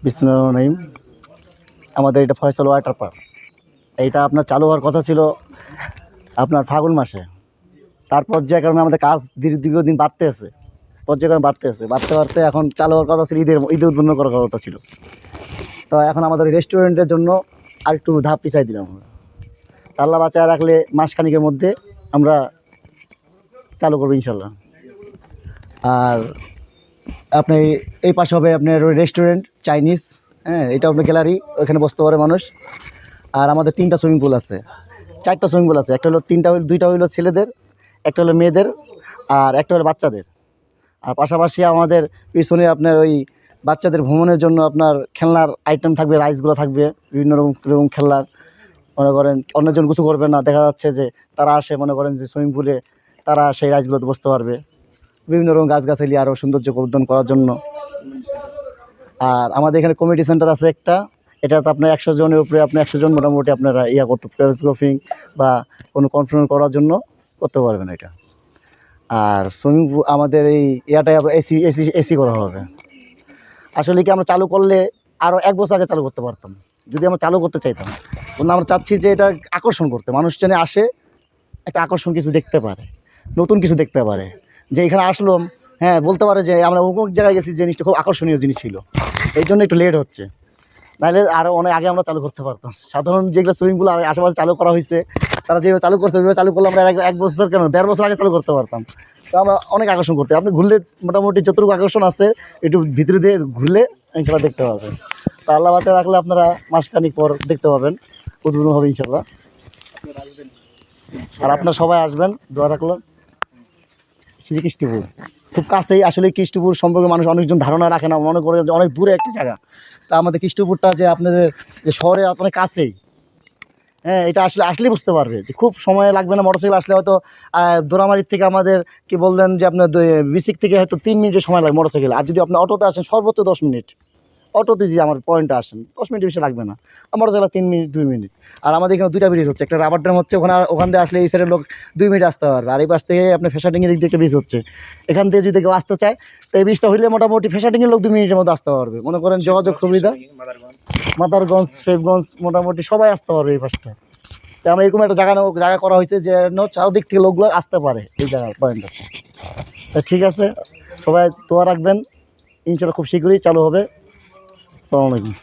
বিসমিল্লাহির আমাদের এটা ফয়সাল ওয়াটার পার্ক। এইটা আপনার চালু হওয়ার কথা ছিল আপনার ফাগুন মাসে। তার পর্যায়ক্রমে আমাদের কাজ দীর্ঘদিন বাড়তে পর্যায়ক্রমে বাড়তে এখন চালু হওয়ার কথা ছিল ঈদে উদ্বোধন করার কথা ছিল। তো এখন আমাদের রেস্টুরেন্টের জন্য আরেকটু ধাপ পিছাই দিলাম আমরা। আল্লাহ বাঁচায় রাখলে মাসখানিকের মধ্যে আমরা চালু করবো ইনশাল্লাহ। আর আপনি এই পাশে হবে আপনার রেস্টুরেন্ট চাইনিজ, হ্যাঁ, এটা আপনার গ্যালারি, ওইখানে বসতে পারে মানুষ। আর আমাদের 3টা সুইমিং পুল আছে, 4টা সুইমিং পুল আছে। একটা হলো 2টা হলো ছেলেদের, একটা হলো মেয়েদের, আর একটা হলো বাচ্চাদের। আর পাশাপাশি আমাদের পিছনে আপনার ওই বাচ্চাদের ভ্রমণের জন্য আপনার খেলনার আইটেম থাকবে, রাইসগুলো থাকবে, বিভিন্ন রকম খেলনার। মনে করেন অন্যজন কিছু করবে না, দেখা যাচ্ছে যে তারা আসে, মনে করেন যে সুইমিং পুলে তারা সেই রাইসগুলোতে বসতে পারবে, বিভিন্ন রকম গাছগাছালি আরও সৌন্দর্য বর্ধন করার জন্য। আর আমাদের এখানে কমিটি সেন্টার আছে একটা, এটাতে আপনার 100 জনের উপরে, আপনি 100 জন মোটামুটি আপনারা করতে প্যারাগ্রাফিং বা কোনো কনফারেন্স করার জন্য করতে পারবেন এটা। আর সুইমিং পুল আমাদের এই ইয়াটাই এসি করা হবে। আসলে কি আমরা চালু করলে আরও 1 বছর আগে চালু করতে পারতাম, যদি আমরা চালু করতে চাইতাম। কিন্তু আমরা চাচ্ছি যে এটা আকর্ষণ করতে, মানুষ যেন আসে, একটা আকর্ষণ কিছু দেখতে পারে, নতুন কিছু দেখতে পারে, যে এখানে আসলাম, হ্যাঁ, বলতে পারে যে আমরা অমুক জায়গায় গেছি, জিনিসটা খুব আকর্ষণীয় জিনিস ছিল। এই জন্য একটু লেট হচ্ছে, নাহলে আরও অনেক আগে আমরা চালু করতে পারতাম। সাধারণ যেগুলো সুইমিং পুল আশেপাশে চালু করা হয়েছে, তারা যেভাবে চালু করছে ওইভাবে চালু করলে আমরা 1 বছর কেন 1.5 বছর আগে চালু করতে পারতাম। তো আমরা অনেক আকর্ষণ করতে, আপনি ঘুরলে মোটামুটি যতটুকু আকর্ষণ আছে একটু ভিতরে দিয়ে ঘুরলে ইনশাল্লাহ দেখতে পাবেন। তো আল্লাহ বাঁচায় রাখলে আপনারা মাসখানিক পর দেখতে পাবেন, উদ্বোধন হবে ইনশাল্লাহ। আর আপনারা সবাই আসবেন, দোয়া রাখলাম। শ্রীকৃষ্ণপুর খুব কাছেই, আসলে কৃষ্ণপুর সম্পর্কে মানুষ অনেকজন ধারণা রাখে না, মনে করে যে অনেক দূরে একটা জায়গা। তা আমাদের কৃষ্ণপুরটা যে আপনাদের যে শহরে অনেক কাছেই, হ্যাঁ, এটা আসলেই বুঝতে পারবে যে খুব সময় লাগবে না। মোটরসাইকেল আসলে হয়তো দোরামারির থেকে আমাদের কি বললেন যে আপনার বিসিক থেকে হয়তো 3 মিনিটের সময় লাগে মোটরসাইকেল। আর যদি আপনি অটোতে আসেন সর্বোচ্চ 10 মিনিট, অটোতে যদি আমার পয়েন্টে আসেন 10 মিনিট বেশি লাগবে না, মোটরসাইকেল 3 মিনিট 2 মিনিট। আর আমাদের এখানে 2টা ব্রিজ হচ্ছে, একটা রাবার ড্যাম হচ্ছে, ওখান থেকে আসলে এই সাইডের লোক 2 মিনিট আসতে পারবে। আর এই পাশ থেকে আপনার ফেসাটিংয়ের দিক দিয়ে একটা ব্রিজ হচ্ছে, এখান থেকে যদি কেউ আসতে চায় তো এই ব্রিজটা হইলে মোটামুটি ফেসাটিংয়ের লোক 2 মিনিটের মধ্যে আসতে পারবে। মনে করেন যোগাযোগ সুবিধা, মাদারগঞ্জ, শেখগঞ্জ, মোটামুটি সবাই আসতে পারবে এই পাশটা। তো আমরা এরকম একটা জায়গা করা হয়েছে যে চারদিক থেকে লোকগুলো আসতে পারে এই জায়গার পয়েন্টটা। তা ঠিক আছে, সবাই দোয়া রাখবেন, ইনশাল্লাহ খুব শীঘ্রই চালু হবে। আসসালামু আলাইকুম।